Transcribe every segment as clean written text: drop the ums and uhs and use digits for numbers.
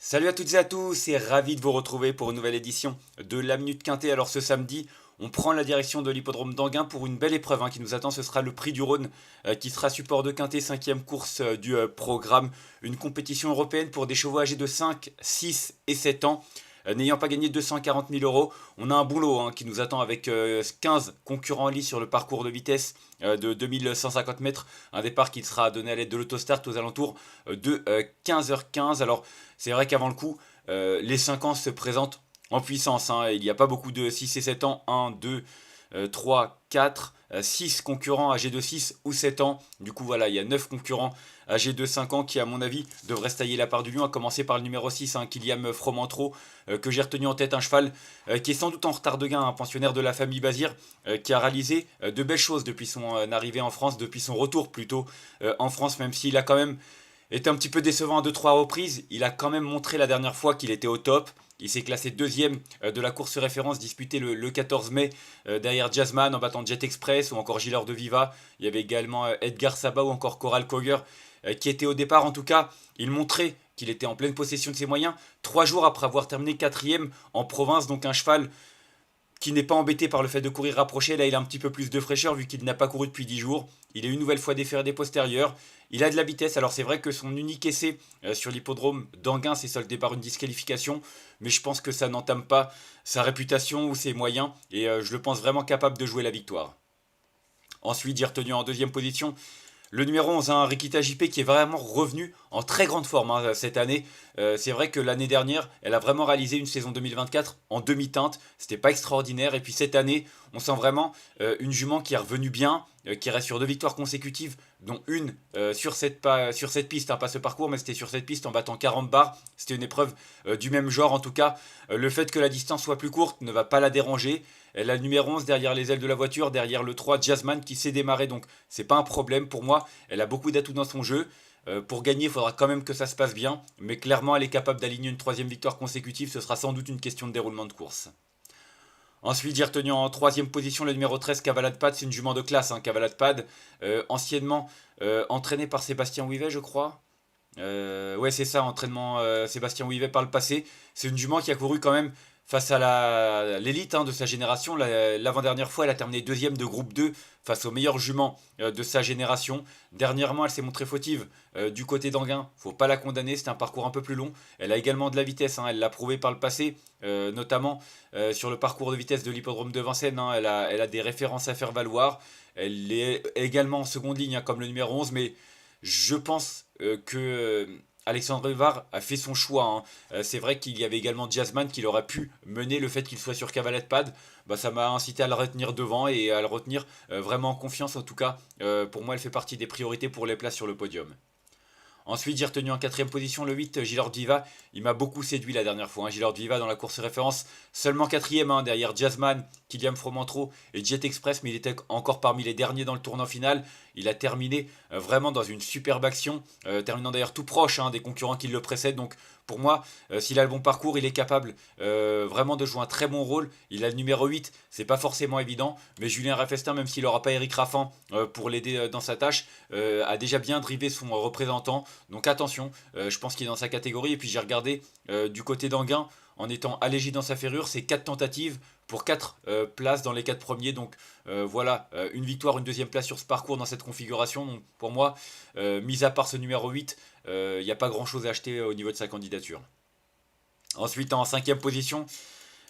Salut à toutes et à tous et ravi de vous retrouver pour une nouvelle édition de la Minute Quintée. Alors ce samedi, on prend la direction de l'hippodrome d'Anguin pour une belle épreuve qui nous attend. Ce sera le Prix du Rhône qui sera support de Quintée, cinquième course du programme. Une compétition européenne pour des chevaux âgés de 5, 6 et 7 ans. N'ayant pas gagné 240 000 euros, on a un bon lot qui nous attend avec 15 concurrents en lice sur le parcours de vitesse de 2150 mètres. Un départ qui sera donné à l'aide de l'autostart aux alentours de 15h15. Alors c'est vrai qu'avant le coup, les 5 ans se présentent en puissance. Il n'y a pas beaucoup de 6 et 7 ans. 1, 2, 3, 4, 6 concurrents âgés de 6 ou 7 ans. Du coup, voilà, il y a 9 concurrents âgés de 5 ans qui, à mon avis, devraient se tailler la part du lion, à commencer par le numéro 6, Kylian Fromentro, que j'ai retenu en tête, un cheval qui est sans doute en retard de gain, un pensionnaire de la famille Bazir, qui a réalisé de belles choses depuis son arrivée en France, depuis son retour plutôt en France, même s'il a quand même été un petit peu décevant à 2-3 reprises. Il a quand même montré la dernière fois qu'il était au top. Il s'est classé deuxième de la course référence disputée le 14 mai derrière Jazzman en battant Jet Express ou encore Gilles de Viva. Il y avait également Edgar Saba ou encore Coral Coger qui étaient au départ. En tout cas, il montrait qu'il était en pleine possession de ses moyens 3 jours après avoir terminé quatrième en province. Donc un cheval qui n'est pas embêté par le fait de courir rapproché. Là, il a un petit peu plus de fraîcheur vu qu'il n'a pas couru depuis 10 jours. Il est une nouvelle fois déféré des postérieurs. Il a de la vitesse. Alors, c'est vrai que son unique essai sur l'hippodrome d'Anguin s'est soldé par une disqualification. Mais je pense que ça n'entame pas sa réputation ou ses moyens. Et je le pense vraiment capable de jouer la victoire. Ensuite, j'ai retenu en deuxième position le numéro 11, Rikita JP, qui est vraiment revenu en très grande forme cette année. C'est vrai que l'année dernière, elle a vraiment réalisé une saison 2024 en demi-teinte. C'était pas extraordinaire. Et puis cette année, on sent vraiment une jument qui est revenue bien, qui reste sur 2 victoires consécutives, dont une sur cette piste, pas ce parcours, mais c'était sur cette piste en battant 40 bars. C'était une épreuve du même genre. En tout cas, le fait que la distance soit plus courte ne va pas la déranger. Elle a le numéro 11 derrière les ailes de la voiture, derrière le 3 Jazzman qui s'est démarré, donc c'est pas un problème pour moi. Elle a beaucoup d'atouts dans son jeu. Pour gagner, il faudra quand même que ça se passe bien, mais clairement elle est capable d'aligner une troisième victoire consécutive, ce sera sans doute une question de déroulement de course. Ensuite, j'ai retenu en troisième position le numéro 13, Cavalade Pad. C'est une jument de classe, Cavalade Pad, anciennement entraînée par Sébastien Ouivet, je crois. Ouais, c'est ça, entraînement Sébastien Ouivet par le passé. C'est une jument qui a couru quand même face à l'élite de sa génération. L'avant-dernière fois, elle a terminé deuxième de groupe 2 face aux meilleurs juments de sa génération. Dernièrement, elle s'est montrée fautive du côté d'Anguin. Faut pas la condamner, c'est un parcours un peu plus long. Elle a également de la vitesse, elle l'a prouvé par le passé, notamment sur le parcours de vitesse de l'hippodrome de Vincennes. Elle a des références à faire valoir. Elle est également en seconde ligne, comme le numéro 11, mais je pense que Alexandre Rivard a fait son choix. C'est vrai qu'il y avait également Jazzman qui aurait pu mener. Le fait qu'il soit sur Cavalette Pad, ça m'a incité à le retenir devant et à le retenir vraiment en confiance. En tout cas, pour moi, elle fait partie des priorités pour les places sur le podium. Ensuite, j'ai retenu en quatrième position le 8, Gilord Viva. Il m'a beaucoup séduit la dernière fois. Gilord Viva dans la course référence, seulement quatrième derrière Jazzman, Kylian Fromentro et Jet Express, mais il était encore parmi les derniers dans le tournant final. Il a terminé vraiment dans une superbe action, terminant d'ailleurs tout proche des concurrents qui le précèdent. Donc pour moi, s'il a le bon parcours, il est capable vraiment de jouer un très bon rôle. Il a le numéro 8, c'est pas forcément évident, mais Julien Raffestin, même s'il n'aura pas Eric Raffin pour l'aider dans sa tâche, a déjà bien drivé son représentant. Donc attention, je pense qu'il est dans sa catégorie. Et puis j'ai regardé du côté d'Anguin, en étant allégé dans sa ferrure, c'est 4 tentatives pour 4 places dans les 4 premiers. Donc voilà, une victoire, une deuxième place sur ce parcours dans cette configuration. Donc pour moi, mis à part ce numéro 8, il n'y a pas grand chose à acheter au niveau de sa candidature. Ensuite, en cinquième position,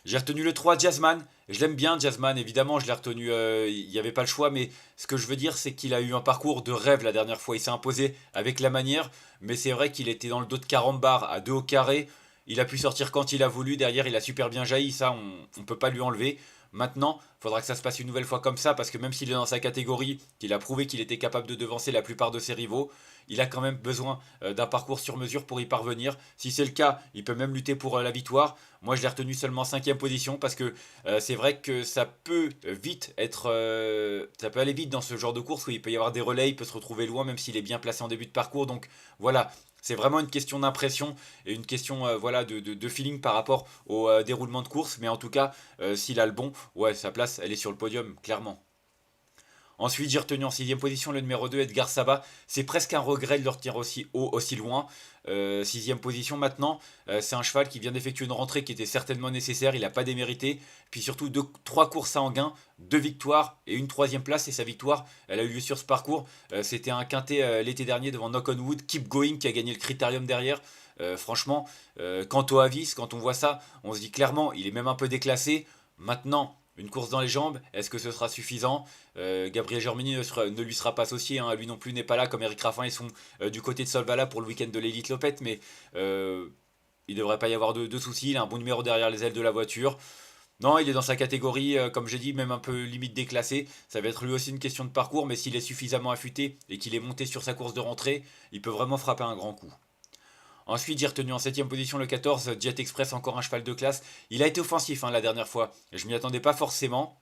j'ai retenu le 3 Jazzman. Je l'aime bien, Jazzman, évidemment, je l'ai retenu, il n'y avait pas le choix, mais ce que je veux dire, c'est qu'il a eu un parcours de rêve la dernière fois. Il s'est imposé avec la manière, mais c'est vrai qu'il était dans le dos de 40 bars à 2 au carré. Il a pu sortir quand il a voulu, derrière il a super bien jailli, ça on ne peut pas lui enlever. Maintenant, il faudra que ça se passe une nouvelle fois comme ça, parce que même s'il est dans sa catégorie, qu'il a prouvé qu'il était capable de devancer la plupart de ses rivaux, il a quand même besoin d'un parcours sur mesure pour y parvenir. Si c'est le cas, il peut même lutter pour la victoire. Moi, je l'ai retenu seulement cinquième position parce que c'est vrai que ça peut vite être, ça peut aller vite dans ce genre de course où il peut y avoir des relais, il peut se retrouver loin même s'il est bien placé en début de parcours. Donc voilà, c'est vraiment une question d'impression et une question voilà, de feeling par rapport au déroulement de course. Mais en tout cas, s'il a le bon, ouais, sa place, elle est sur le podium, clairement. Ensuite, j'ai retenu en 6ème position le numéro 2, Edgar Saba. C'est presque un regret de le retenir aussi haut, aussi loin. 6ème position maintenant. C'est un cheval qui vient d'effectuer une rentrée qui était certainement nécessaire. Il n'a pas démérité. Puis surtout, 3 courses à Enghien, 2 victoires et une 3ème place. Et sa victoire, elle a eu lieu sur ce parcours. C'était un quintet l'été dernier devant Knock on Wood. Keep Going qui a gagné le critérium derrière. Franchement, quant au Avis, quand on voit ça, on se dit clairement, il est même un peu déclassé. Maintenant, une course dans les jambes, est-ce que ce sera suffisant? Gabriel Germini ne lui sera pas associé, hein, lui non plus n'est pas là, comme Eric Raffin, ils sont du côté de Solvala pour le week-end de l'Elite Lopette, mais il ne devrait pas y avoir de soucis, il a un bon numéro derrière les ailes de la voiture. Non, il est dans sa catégorie, comme j'ai dit, même un peu limite déclassé. Ça va être lui aussi une question de parcours, mais s'il est suffisamment affûté et qu'il est monté sur sa course de rentrée, il peut vraiment frapper un grand coup. Ensuite, j'ai retenu en 7ème position le 14, Jet Express, encore un cheval de classe. Il a été offensif la dernière fois. Je m'y attendais pas forcément.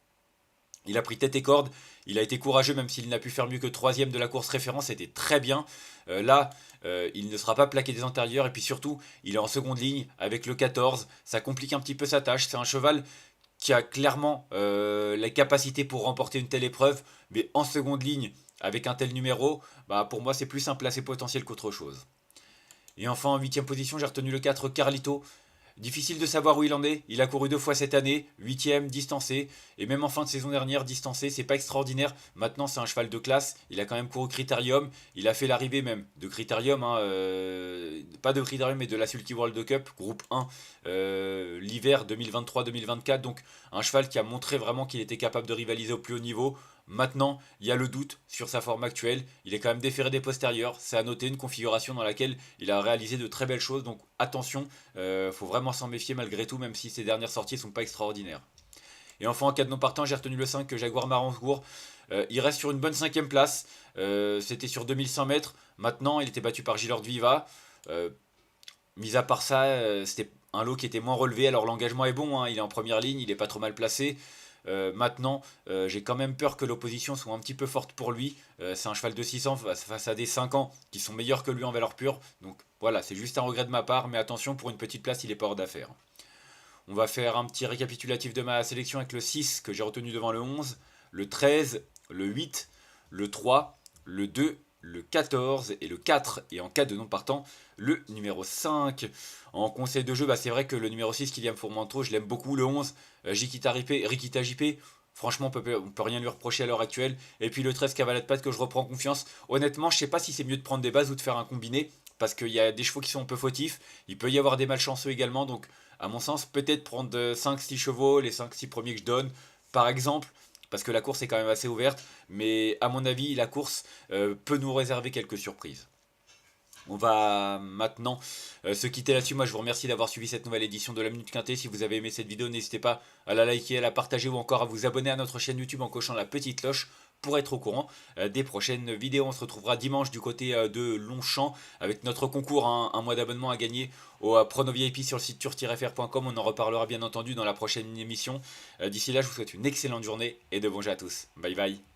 Il a pris tête et corde. Il a été courageux, même s'il n'a pu faire mieux que 3ème de la course référence. C'était très bien. Là, il ne sera pas plaqué des antérieurs. Et puis surtout, il est en seconde ligne avec le 14. Ça complique un petit peu sa tâche. C'est un cheval qui a clairement la capacité pour remporter une telle épreuve. Mais en seconde ligne, avec un tel numéro, bah, pour moi, c'est plus un placé potentiel qu'autre chose. Et enfin, en 8ème position, j'ai retenu le 4, Carlito. Difficile de savoir où il en est. Il a couru 2 fois cette année, 8ème, distancé. Et même en fin de saison dernière, distancé, c'est pas extraordinaire. Maintenant, c'est un cheval de classe. Il a quand même couru Critérium. Il a fait l'arrivée même de Critérium. Hein, pas de Critérium, mais de la Sulky World Cup, groupe 1, l'hiver 2023-2024. Donc, un cheval qui a montré vraiment qu'il était capable de rivaliser au plus haut niveau. Maintenant, il y a le doute sur sa forme actuelle. Il est quand même déféré des postérieurs. C'est à noter une configuration dans laquelle il a réalisé de très belles choses. Donc attention, faut vraiment s'en méfier malgré tout, même si ses dernières sorties ne sont pas extraordinaires. Et enfin, en cas de non partant, j'ai retenu le 5, Jaguar Marengour. Il reste sur une bonne 5ème place. C'était sur 2100 mètres. Maintenant, il était battu par Gilord Viva. Mis à part ça, c'était un lot qui était moins relevé. Alors l'engagement est bon, hein, il est en première ligne, il est pas trop mal placé. Maintenant, j'ai quand même peur que l'opposition soit un petit peu forte pour lui. C'est un cheval de 600 face à des 5 ans qui sont meilleurs que lui en valeur pure. Donc voilà, c'est juste un regret de ma part, mais attention, pour une petite place, il est pas hors d'affaire. On va faire un petit récapitulatif de ma sélection avec le 6 que j'ai retenu devant le 11, le 13, le 8, le 3, le 2, le 14 et le 4. Et en cas de non partant, le numéro 5. En conseil de jeu, bah c'est vrai que le numéro 6, Kylian Fourmentro, je l'aime beaucoup. Le 11, Rikita JP. Franchement, on peut rien lui reprocher à l'heure actuelle. Et puis le 13, Cavalat de Patte, que je reprends confiance. Honnêtement, je sais pas si c'est mieux de prendre des bases ou de faire un combiné. Parce qu'il y a des chevaux qui sont un peu fautifs. Il peut y avoir des malchanceux également. Donc, à mon sens, peut-être prendre 5-6 chevaux, les 5-6 premiers que je donne, par exemple. Parce que la course est quand même assez ouverte. Mais à mon avis, la course peut nous réserver quelques surprises. On va maintenant se quitter là-dessus. Moi, je vous remercie d'avoir suivi cette nouvelle édition de la Minute Quintée. Si vous avez aimé cette vidéo, n'hésitez pas à la liker, à la partager ou encore à vous abonner à notre chaîne YouTube en cochant la petite cloche pour être au courant des prochaines vidéos. On se retrouvera dimanche du côté de Longchamp avec notre concours, hein, un mois d'abonnement à gagner au Prono VIP sur le site tur-fr.com. On en reparlera bien entendu dans la prochaine émission. D'ici là, je vous souhaite une excellente journée et de bons jeux à tous. Bye bye.